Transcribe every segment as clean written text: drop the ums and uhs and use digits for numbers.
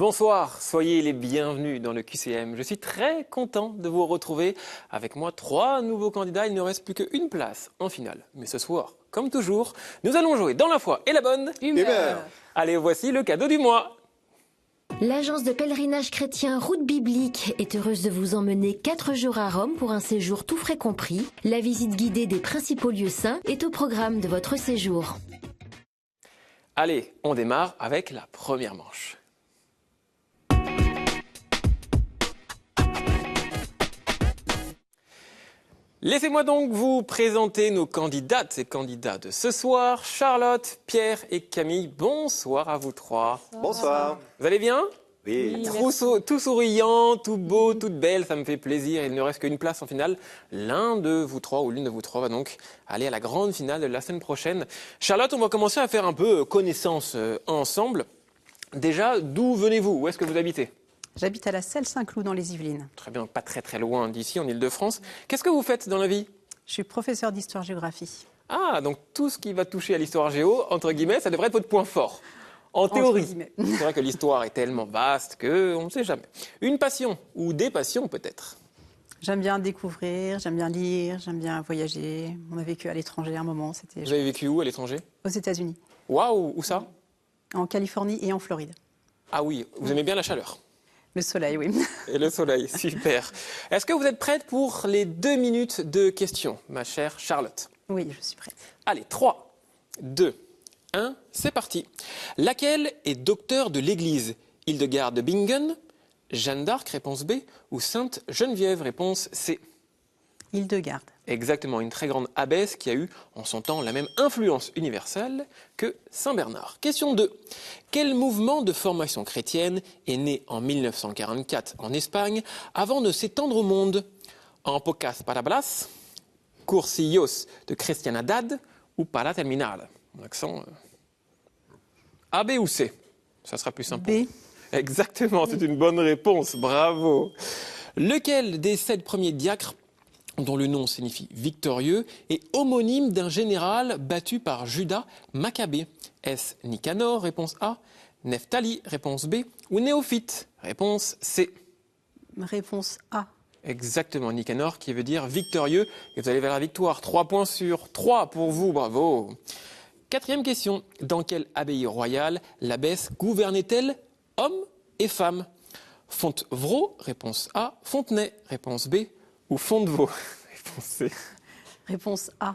Bonsoir, soyez les bienvenus dans le QCM. Je suis très content de vous retrouver. Avec moi, 3 nouveaux candidats. Il ne reste plus qu'une place en finale. Mais ce soir, comme toujours, nous allons jouer dans la foi et la bonne humeur. Allez, voici le cadeau du mois. L'agence de pèlerinage chrétien Route Biblique est heureuse de vous emmener 4 jours à Rome pour un séjour tout frais compris. La visite guidée des principaux lieux saints est au programme de votre séjour. Allez, on démarre avec la première manche. Laissez-moi donc vous présenter nos candidates et candidats de ce soir. Charlotte, Pierre et Camille, bonsoir à vous 3. Bonsoir. Vous allez bien ? Oui. Tout souriant, tout beau, toute belle, ça me fait plaisir. Il ne reste qu'une place en finale. L'un de vous 3 ou l'une de vous 3 va donc aller à la grande finale de la semaine prochaine. Charlotte, on va commencer à faire un peu connaissance ensemble. Déjà, d'où venez-vous ? Où est-ce que vous habitez ? J'habite à la Selle-Saint-Cloud dans les Yvelines. Très bien, pas très très loin d'ici, en Ile-de-France. Qu'est-ce que vous faites dans la vie ? Je suis professeure d'histoire-géographie. Ah, donc tout ce qui va toucher à l'histoire géo, entre guillemets, ça devrait être votre point fort. En théorie. C'est vrai que l'histoire est tellement vaste qu'on ne sait jamais. Une passion, ou des passions peut-être ? J'aime bien découvrir, j'aime bien lire, j'aime bien voyager. On a vécu à l'étranger un moment. Vous avez vécu où à l'étranger ? Aux États-Unis. Waouh, où ça ? En Californie et en Floride. Ah oui, vous aimez bien la chaleur ? Le soleil, oui. Et le soleil, super. Est-ce que vous êtes prête pour les 2 minutes de questions, ma chère Charlotte ? Oui, je suis prête. Allez, 3, 2, 1, c'est parti. Laquelle est docteur de l'Église ? Hildegarde de Bingen, Jeanne d'Arc, réponse B, ou Sainte Geneviève, réponse C ? Hildegarde. Exactement, une très grande abbesse qui a eu en son temps la même influence universelle que Saint Bernard. Question 2. Quel mouvement de formation chrétienne est né en 1944 en Espagne avant de s'étendre au monde ? En Pocas Parablas, Cursillos de Christian Haddad ou Para Terminal ? Mon accent. A, B ou C ? Ça sera plus simple. B. Exactement, c'est une bonne réponse, bravo. Lequel des 7 premiers diacres, dont le nom signifie victorieux, est homonyme d'un général battu par Judas Maccabée ? Est-ce Nicanor, réponse A, Nephtali, réponse B, ou Néophyte, réponse C ? Réponse A. Exactement, Nicanor, qui veut dire victorieux, et vous allez vers la victoire. 3 points sur 3 pour vous, bravo. 4e question, dans quelle abbaye royale l'abbesse gouvernait-elle hommes et femmes ? Fontevraud, réponse A, Fontenay, réponse B, ou Fontevaux, réponse C. Réponse A.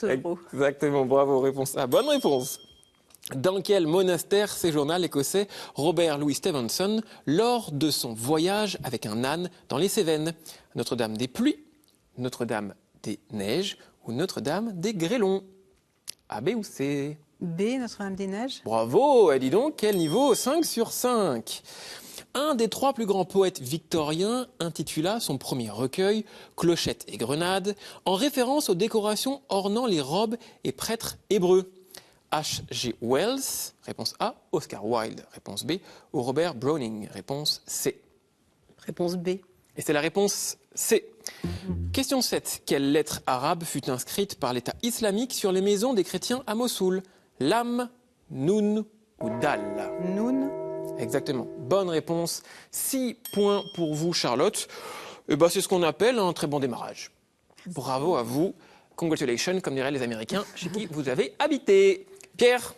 Exactement, bravo, réponse A. Bonne réponse. Dans quel monastère séjourna l'Écossais Robert Louis Stevenson lors de son voyage avec un âne dans les Cévennes ? Notre-Dame des Pluies, Notre-Dame des Neiges ou Notre-Dame des Grêlons ? A, B ou C ? B, Notre-Dame des Neiges. Bravo, et dis donc, quel niveau ? 5 sur 5. Un des 3 plus grands poètes victoriens intitula son premier recueil « Clochettes et grenades » en référence aux décorations ornant les robes et prêtres hébreux. H.G. Wells, réponse A, Oscar Wilde, réponse B, ou Robert Browning, réponse C. Réponse B. Et c'est la réponse C. Question 7. Quelle lettre arabe fut inscrite par l'État islamique sur les maisons des chrétiens à Mossoul ? Lam, Noun ou Dal ? Noun. Exactement. Bonne réponse. 6 points pour vous, Charlotte. C'est ce qu'on appelle un très bon démarrage. Bravo à vous. Congratulations, comme diraient les Américains, chez qui vous avez habité. Pierre,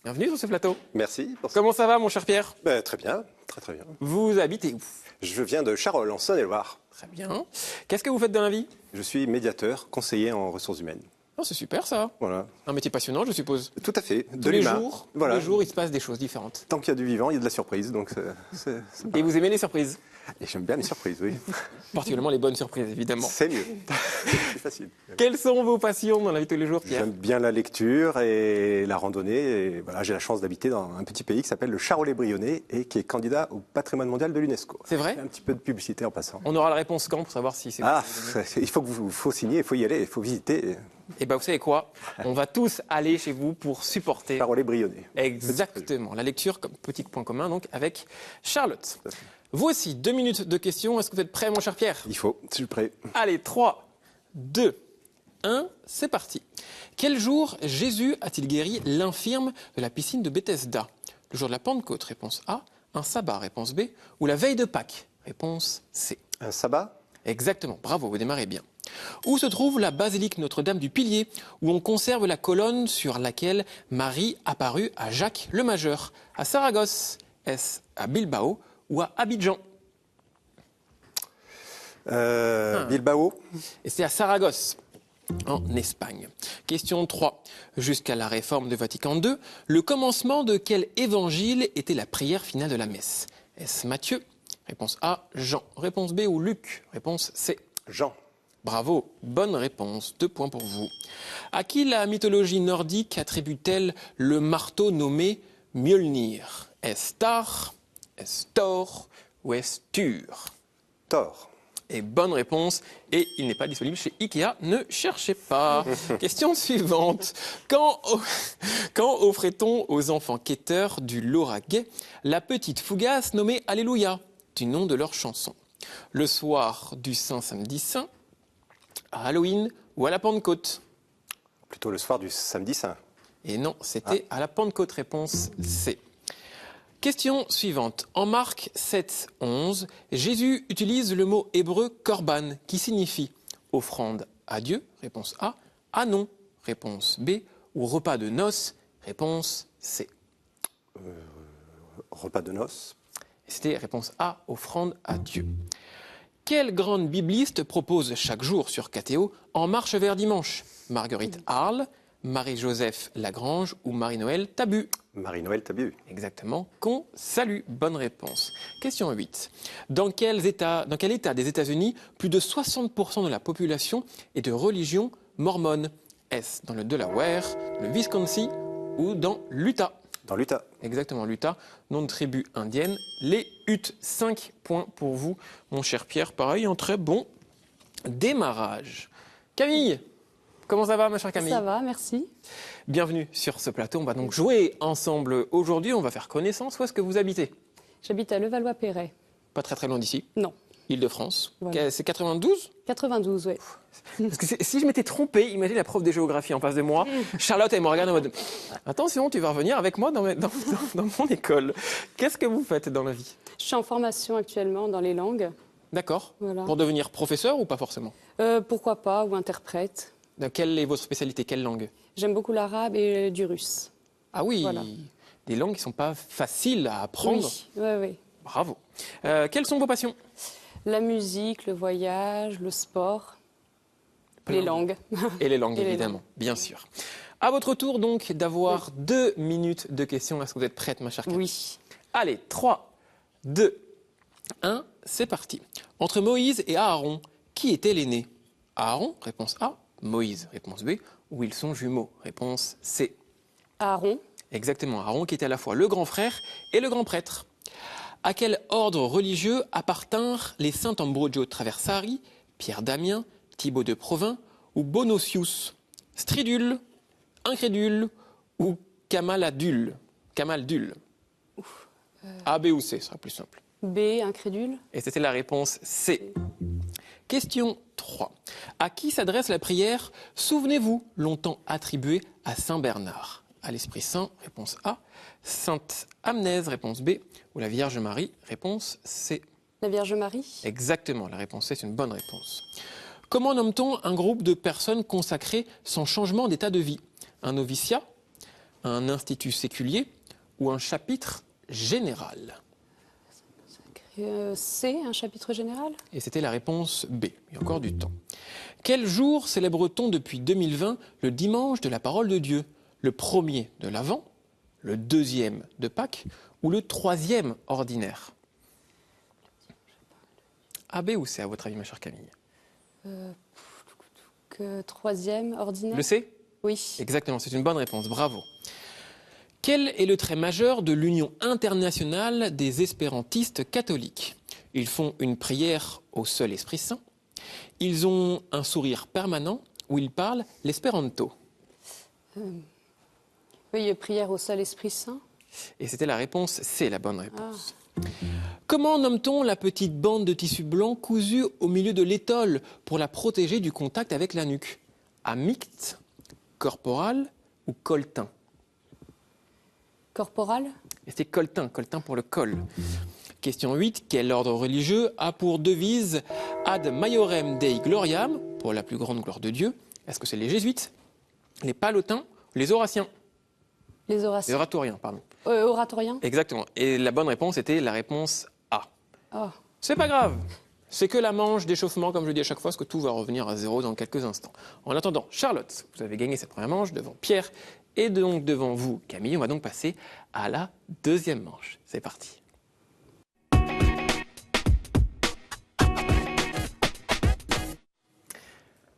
bienvenue sur ce plateau. Merci. Comment ça va, mon cher Pierre ? Très bien, très bien. Vous habitez où ? Je viens de Charolles, en Saône-et-Loire. Très bien. Qu'est-ce que vous faites dans la vie ? Je suis médiateur, conseiller en ressources humaines. Oh, c'est super ça. Voilà. Un métier passionnant, je suppose. Tout à fait. Tous les jours, il se passe des choses différentes. Tant qu'il y a du vivant, il y a de la surprise. Donc Et vous aimez les surprises ? Et j'aime bien les surprises, oui. Particulièrement les bonnes surprises, évidemment. C'est mieux. C'est facile. Quelles sont vos passions dans la vie de tous les jours, Pierre ? J'aime bien la lecture et la randonnée. Et voilà, j'ai la chance d'habiter dans un petit pays qui s'appelle le Charolais-Brionnais et qui est candidat au patrimoine mondial de l'UNESCO. C'est vrai ? Un petit peu de publicité en passant. On aura la réponse quand pour savoir si c'est... Il faut signer, il faut y aller, il faut visiter. Et vous savez quoi ? On va tous aller chez vous pour supporter... Charolais-Brionnais. Exactement. La lecture, comme petit point commun, donc, avec Charlotte. Vous aussi, 2 minutes de questions. Est-ce que vous êtes prêt, mon cher Pierre ? Il faut, je suis prêt. Allez, 3, 2, 1, c'est parti. Quel jour Jésus a-t-il guéri l'infirme de la piscine de Bethesda ? Le jour de la Pentecôte, réponse A. Un sabbat, réponse B, ou la veille de Pâques, réponse C. Un sabbat? Exactement, bravo, vous démarrez bien. Où se trouve la basilique Notre-Dame du Pilier, où on conserve la colonne sur laquelle Marie apparut à Jacques le Majeur? À Saragosse, est-ce à Bilbao ou à Abidjan? Bilbao? Et c'est à Saragosse, en Espagne. Question 3. Jusqu'à la réforme de Vatican II, le commencement de quel évangile était la prière finale de la messe? Est-ce Matthieu? Réponse A. Jean. Réponse B ou Luc? Réponse C. Jean. Bravo, bonne réponse, 2 points pour vous. À qui la mythologie nordique attribue-t-elle le marteau nommé Mjolnir? Est-ce Thor, est-ce Thor ou est-ce Thur? Thor. Et bonne réponse, et il n'est pas disponible chez Ikea, ne cherchez pas. Question suivante. Quand offrait-on aux enfants quêteurs du Lauragais la petite fougasse nommée Alléluia, du nom de leur chanson? Le soir du Saint-Samedi Saint, à Halloween ou à la Pentecôte? Plutôt le soir du samedi saint. Et non, c'était à la Pentecôte, réponse C. Question suivante. En Marc 7, 11, Jésus utilise le mot hébreu korban, qui signifie offrande à Dieu, réponse A, non, réponse B, ou repas de noces, réponse C. Repas de noces. Et c'était réponse A, offrande à Dieu. Quelle grande bibliste propose chaque jour sur KTO En marche vers dimanche? Marguerite Arles, Marie-Joseph Lagrange ou Marie-Noël Tabu? Marie-Noël Tabu. Exactement, qu'on salue. Bonne réponse. Question 8. Dans quel état des États-Unis plus de 60% de la population est de religion mormone? Est-ce dans le Delaware, le Wisconsin ou dans l'Utah? Dans l'Utah. Exactement, l'Utah, nom de tribu indienne, les Utes. 5 points pour vous, mon cher Pierre. Pareil, un très bon démarrage. Camille, comment ça va, ma chère Camille? Ça va, merci. Bienvenue sur ce plateau. On va donc jouer ensemble aujourd'hui. On va faire connaissance. Où est-ce que vous habitez? J'habite à Levallois-Perret. Pas très très loin d'ici. Non. Île-de-France. Voilà. C'est 92? 92, oui. Parce que si je m'étais trompé, imaginez la prof de géographie en face de moi. Charlotte, elle me regarde en mode attention, tu vas revenir avec moi dans mon école. Qu'est-ce que vous faites dans la vie? Je suis en formation actuellement dans les langues. D'accord. Voilà. Pour devenir professeur ou pas forcément? Pourquoi pas, ou interprète. Quelle est votre spécialité? Quelle langue? J'aime beaucoup l'arabe et du russe. Ah oui, Voilà. des langues qui ne sont pas faciles à apprendre. Oui, oui, oui. Bravo. Quelles sont vos passions? La musique, le voyage, le sport, les langues. Et les langues, Et les évidemment, bien sûr. À votre tour, donc, d'avoir 2 minutes de questions. Est-ce que vous êtes prête, ma chère Camille? Oui. Allez, 3, 2, 1, c'est parti. Entre Moïse et Aaron, qui était l'aîné? Aaron, réponse A. Moïse, réponse B. Ou ils sont jumeaux, réponse C. Aaron, Exactement, Aaron qui était à la fois le grand frère et le grand prêtre. À quel ordre religieux appartinrent les saints Ambrogio Traversari, Pierre Damien, Thibaut de Provins ou Bonocius? Stridule, incrédule ou Camaldule? A, B ou C, ce sera plus simple. B, incrédule. Et c'était la réponse C. Question 3. À qui s'adresse la prière « Souvenez-vous » longtemps attribuée à Saint Bernard? À l'Esprit Saint, réponse A. Sainte Amnaise, réponse B. Ou la Vierge Marie, réponse C. La Vierge Marie. Exactement, la réponse C, c'est une bonne réponse. Comment nomme-t-on un groupe de personnes consacrées sans changement d'état de vie? Un noviciat, un institut séculier ou un chapitre général? C, un chapitre général. Et c'était la réponse B. Il y a encore du temps. Quel jour célèbre-t-on depuis 2020 le dimanche de la parole de Dieu? Le premier de l'Avent, le deuxième de Pâques ou le troisième ordinaire? A, B ou C, à votre avis, ma chère Camille? Troisième, ordinaire. Le C? Oui. Exactement, c'est une bonne réponse. Bravo. Quel est le trait majeur de l'Union internationale des espérantistes catholiques? Ils font une prière au seul Esprit Saint. Ils ont un sourire permanent ou ils parlent l'espéranto. Oui, prière au seul Esprit Saint. Et c'était la réponse C, la bonne réponse. Comment nomme-t-on la petite bande de tissu blanc cousue au milieu de l'étole pour la protéger du contact avec la nuque? Amicte, corporal ou colletin? Corporal. Et c'est Coltin, Coltin pour le col. Question 8. Quel ordre religieux a pour devise Ad Maiorem Dei Gloriam, pour la plus grande gloire de Dieu? Est-ce que c'est les jésuites, les pallottins, les horaciens? Les Horaciens. Les oratoriens, pardon. Oratoriens. Exactement. Et la bonne réponse était la réponse A. Oh. C'est pas grave. C'est que la manche d'échauffement, comme je dis à chaque fois, parce que tout va revenir à zéro dans quelques instants. En attendant, Charlotte, vous avez gagné cette première manche devant Pierre et donc devant vous, Camille. On va donc passer à la deuxième manche. C'est parti.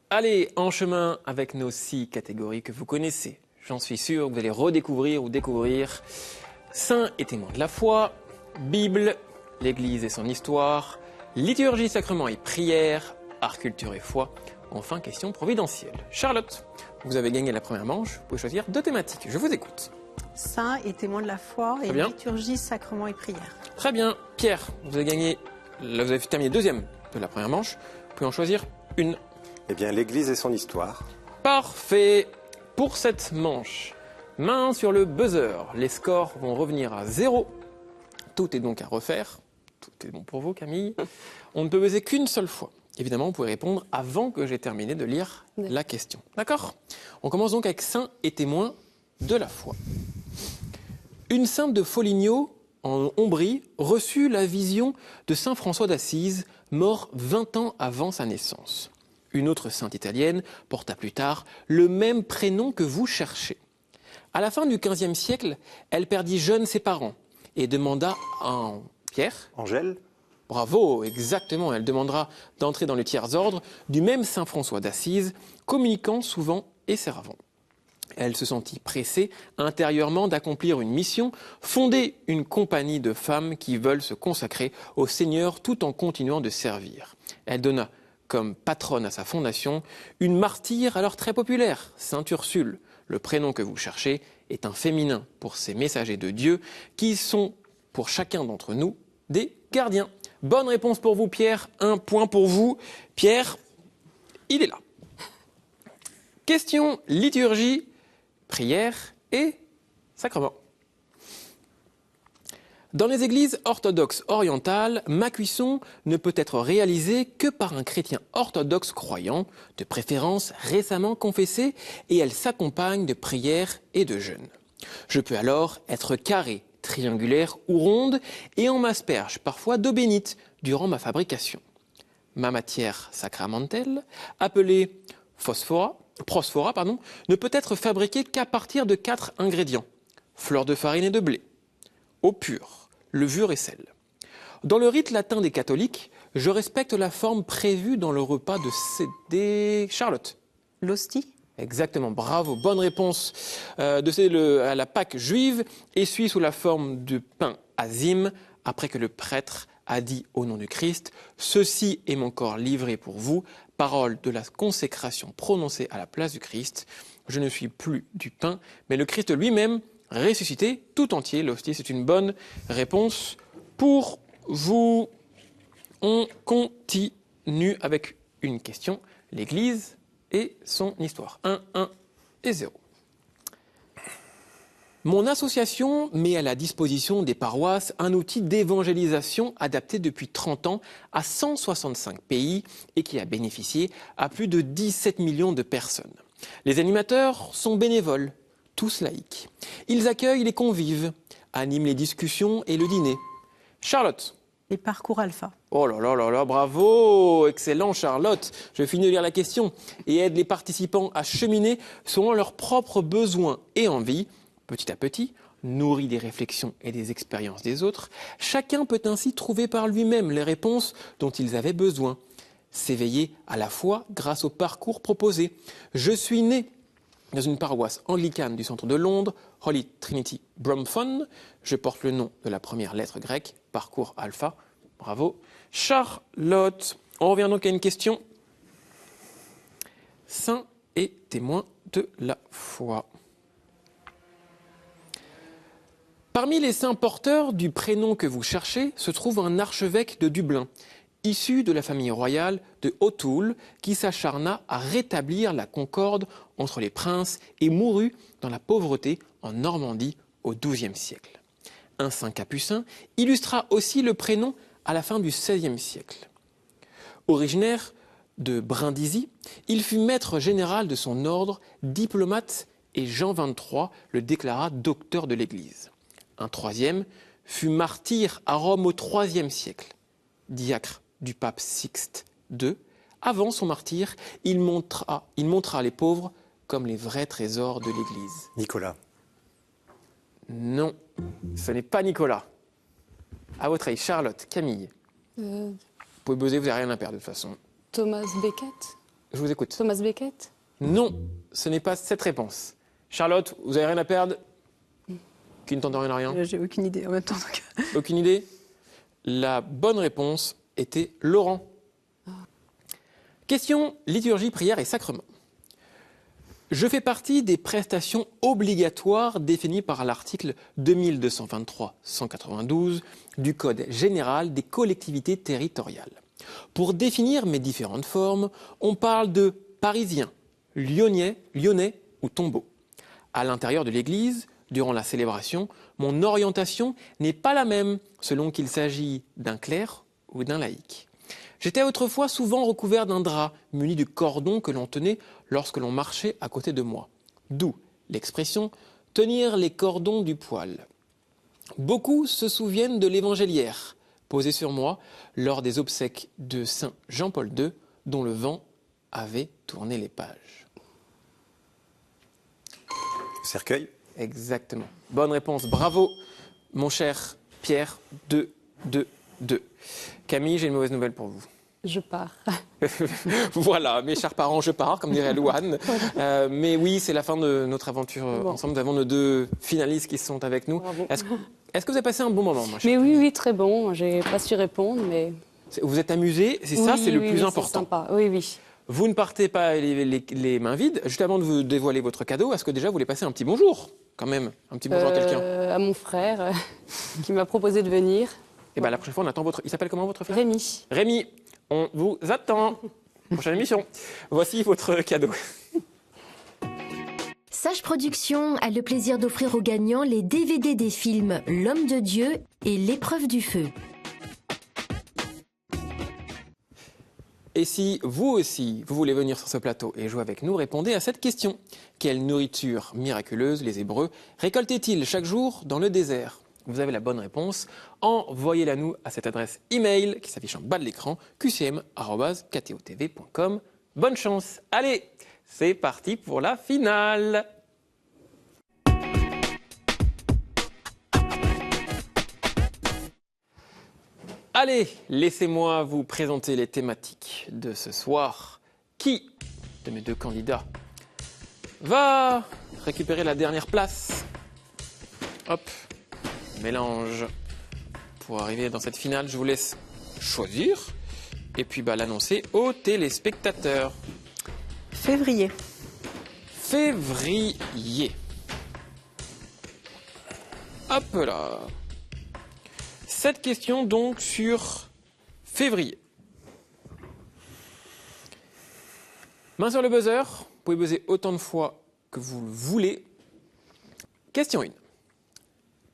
Allez, en chemin avec nos 6 catégories que vous connaissez. J'en suis sûr que vous allez redécouvrir ou découvrir Saints et témoins de la foi, Bible, l'Église et son histoire, liturgie, sacrement et prière, art, culture et foi, enfin question providentielle. Charlotte, vous avez gagné la première manche, vous pouvez choisir 2 thématiques, je vous écoute. Saints et témoins de la foi et Très bien. liturgie, sacrement et prière. Très bien, Pierre, vous avez gagné, là vous avez terminé deuxième de la première manche, vous pouvez en choisir une. Eh bien, l'Église et son histoire. Parfait. Pour cette manche, main sur le buzzer, les scores vont revenir à 0. Tout est donc à refaire. Tout est bon pour vous, Camille. On ne peut buzzer qu'une seule fois. Évidemment, vous pouvez répondre avant que j'ai terminé de lire la question. D'accord? On commence donc avec saints et témoins de la foi. Une sainte de Foligno, en Ombrie, reçut la vision de saint François d'Assise, mort 20 ans avant sa naissance. Une autre sainte italienne porta plus tard le même prénom que vous cherchez. À la fin du XVe siècle, elle perdit jeune ses parents et demanda à Pierre. Angèle? Bravo, exactement. Elle demandera d'entrer dans le tiers ordre du même saint François d'Assise, communiquant souvent et servant. Elle se sentit pressée intérieurement d'accomplir une mission, fonder une compagnie de femmes qui veulent se consacrer au Seigneur tout en continuant de servir. Elle donna comme patronne à sa fondation une martyre alors très populaire, Sainte Ursule. Le prénom que vous cherchez est un féminin pour ces messagers de Dieu qui sont, pour chacun d'entre nous, des gardiens. Bonne réponse pour vous, Pierre. 1 point pour vous. Pierre, il est là. Question liturgie, prière et sacrement. Dans les églises orthodoxes orientales, ma cuisson ne peut être réalisée que par un chrétien orthodoxe croyant, de préférence récemment confessé, et elle s'accompagne de prières et de jeûnes. Je peux alors être carrée, triangulaire ou ronde, et on m'asperge parfois d'eau bénite durant ma fabrication. Ma matière sacramentelle, appelée prosphora, ne peut être fabriquée qu'à partir de 4 ingrédients. Fleur de farine et de blé, eau pure, levure et sel. Dans le rite latin des catholiques, je respecte la forme prévue dans le repas de Charlotte. L'hostie? Exactement, bravo, bonne réponse. À la Pâque juive, essuie sous la forme de pain azime, après que le prêtre a dit au nom du Christ, « Ceci est mon corps livré pour vous », parole de la consécration prononcée à la place du Christ. Je ne suis plus du pain, mais le Christ lui-même ressuscité tout entier. L'hostie, c'est une bonne réponse pour vous. On continue avec une question. L'Église et son histoire. 1, 1 et 0. Mon association met à la disposition des paroisses un outil d'évangélisation adapté depuis 30 ans à 165 pays et qui a bénéficié à plus de 17 millions de personnes. Les animateurs sont bénévoles, tous laïcs. Ils accueillent les convives, animent les discussions et le dîner. Charlotte. Les parcours alpha. Oh là là là là, bravo! Excellent Charlotte. Je finis de lire la question. Et aide les participants à cheminer selon leurs propres besoins et envies. Petit à petit, nourri des réflexions et des expériences des autres, chacun peut ainsi trouver par lui-même les réponses dont ils avaient besoin. S'éveiller à la foi grâce au parcours proposé. Je suis né dans une paroisse anglicane du centre de Londres, Holy Trinity Brompton. Je porte le nom de la première lettre grecque, parcours alpha. Bravo. Charlotte. On revient donc à une question. Saints et témoins de la foi. Parmi les saints porteurs du prénom que vous cherchez se trouve un archevêque de Dublin, issu de la famille royale de O'Toole, qui s'acharna à rétablir la concorde entre les princes et mourut dans la pauvreté en Normandie au XIIe siècle. un saint capucin, illustra aussi le prénom à la fin du XVIe siècle. Originaire de Brindisi, il fut maître général de son ordre, diplomate, et Jean XXIII le déclara docteur de l'Église. Un troisième fut martyr à Rome au IIIe siècle, diacre du pape Sixte II. Avant son martyre, il montra les pauvres comme les vrais trésors de l'Église. Nicolas. Non, ce n'est pas Nicolas. À votre avis, Charlotte, Camille, vous pouvez buzzer, vous n'avez rien à perdre de toute façon. Thomas Becket. Je vous écoute. Thomas Becket. Non, ce n'est pas cette réponse. Charlotte, vous n'avez rien à perdre? Qui ne tente rien à rien? J'ai aucune idée en même temps. Donc... Aucune idée? La bonne réponse était Laurent. Question liturgie, prière et sacrement. Je fais partie des prestations obligatoires définies par l'article 2223-192 du Code général des collectivités territoriales. Pour définir mes différentes formes, on parle de parisien, lyonnais ou tombeau. À l'intérieur de l'église, durant la célébration, mon orientation n'est pas la même selon qu'il s'agit d'un clerc ou d'un laïc. J'étais autrefois souvent recouvert d'un drap muni du cordon que l'on tenait lorsque l'on marchait à côté de moi. D'où l'expression « tenir les cordons du poil ». Beaucoup se souviennent de l'évangéliaire posé sur moi lors des obsèques de Saint Jean-Paul II, dont le vent avait tourné les pages. Cercueil. Exactement. Bonne réponse. Bravo, mon cher Pierre. 2. Camille, j'ai une mauvaise nouvelle pour vous. Je pars. Voilà, mes chers parents, je pars, comme dirait Louane. Mais oui, c'est la fin de notre aventure ensemble. Nous avons nos deux finalistes qui sont avec nous. Bravo. Est-ce que vous avez passé un bon moment, ma chère Mais Camille? oui, très bon. J'ai pas su répondre, mais... Vous êtes amusés, c'est ça, c'est le plus important. C'est sympa. Oui, oui. Vous ne partez pas les mains vides. Juste avant de vous dévoiler votre cadeau, est-ce que déjà vous voulez passer un petit bonjour, quand même? Un petit bonjour à quelqu'un? À mon frère, qui m'a proposé de venir. Et bien la prochaine fois, on attend votre... Il s'appelle comment votre frère? Rémi. Rémi, on vous attend. Prochaine émission. Voici votre cadeau. Sage Productions a le plaisir d'offrir aux gagnants les DVD des films L'Homme de Dieu et L'épreuve du feu. Et si vous aussi, vous voulez venir sur ce plateau et jouer avec nous, répondez à cette question. Quelle nourriture miraculeuse les Hébreux récoltaient-ils chaque jour dans le désert? Vous avez la bonne réponse. Envoyez-la nous à cette adresse email qui s'affiche en bas de l'écran, qcm@ktotv.com. Bonne chance. Allez, c'est parti pour la finale. Allez, laissez-moi vous présenter les thématiques de ce soir. Qui de mes deux candidats va récupérer la dernière place? Hop, mélange. Pour arriver dans cette finale, je vous laisse choisir et puis l'annoncer aux téléspectateurs. Février. Février. Hop là. Cette question donc sur février. Main sur le buzzer, vous pouvez buzzer autant de fois que vous le voulez. Question 1.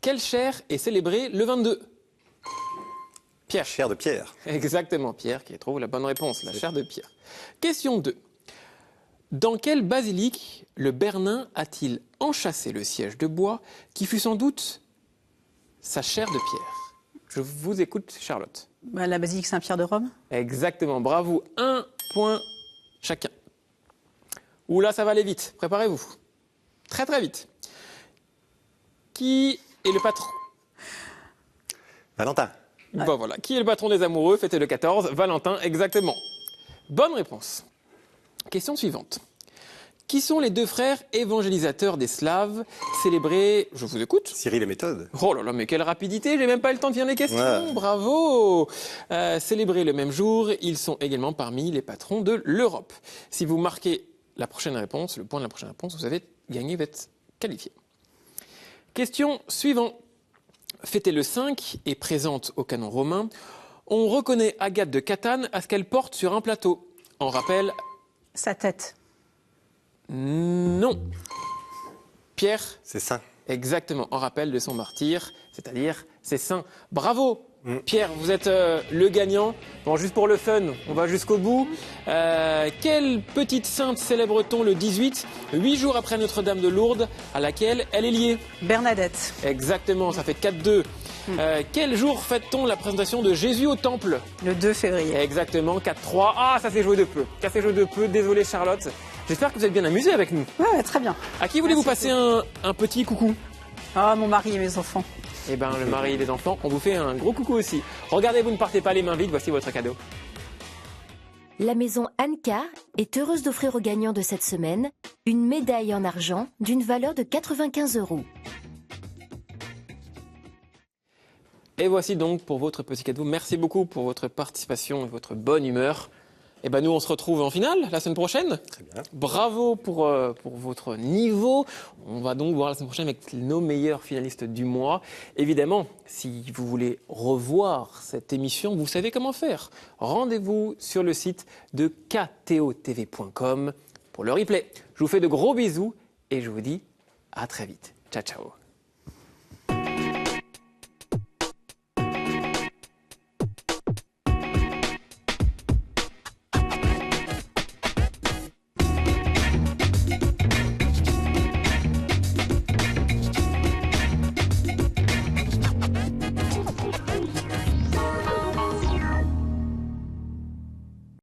Quelle chair est célébrée le 22? Pierre. Chair de pierre. Exactement, Pierre qui trouve la bonne réponse, la chair de pierre. Question 2. Dans quelle basilique le Bernin a-t-il enchâssé le siège de bois qui fut sans doute sa chair de pierre? Je vous écoute, Charlotte. La basilique Saint-Pierre de Rome. Exactement, bravo. 1 point chacun. Oula, ça va aller vite. Préparez-vous. Très très vite. Qui est le patron? Valentin. Voilà. Qui est le patron des amoureux? Fêtez le 14. Valentin, exactement. Bonne réponse. Question suivante. Qui sont les deux frères évangélisateurs des Slaves célébrés? Je vous écoute. Cyril et Méthode. Oh là là, mais quelle rapidité, j'ai même pas eu le temps de finir les questions. Ouais. Bravo. Célébrés le même jour, ils sont également parmi les patrons de l'Europe. Si vous marquez la prochaine réponse, le point de la prochaine réponse, vous avez gagné, vous êtes qualifié. Question suivante. Fêtée le 5 et présente au canon romain, on reconnaît Agathe de Catane à ce qu'elle porte sur un plateau. En rappel... Sa tête. Non. Pierre? C'est saint. Exactement, en rappel de son martyr. c'est-à-dire c'est saint. Bravo Pierre, vous êtes le gagnant. Bon, juste pour le fun, on va jusqu'au bout. Quelle petite sainte célèbre-t-on le 18, 8 jours après Notre-Dame de Lourdes, à laquelle elle est liée? Bernadette. Exactement, ça fait 4-2. Quel jour fête-t-on la présentation de Jésus au temple? Le 2 février. Exactement, 4-3. Ah, ça s'est joué de peu. Ça s'est joué de peu, désolé Charlotte. J'espère que vous êtes bien amusés avec nous. Ouais, très bien. À qui voulez-vous passer un petit coucou? Ah, mon mari et mes enfants. Eh bien, le mari et les enfants, on vous fait un gros coucou aussi. Regardez, vous ne partez pas les mains vides, voici votre cadeau. La maison Anka est heureuse d'offrir aux gagnants de cette semaine une médaille en argent d'une valeur de 95 €. Et voici donc pour votre petit cadeau. Merci beaucoup pour votre participation et votre bonne humeur. Et ben nous, on se retrouve en finale la semaine prochaine. Très bien. Bravo pour votre niveau. On va donc voir la semaine prochaine avec nos meilleurs finalistes du mois. Évidemment, si vous voulez revoir cette émission, vous savez comment faire. Rendez-vous sur le site de ktotv.com pour le replay. Je vous fais de gros bisous et je vous dis à très vite. Ciao, ciao.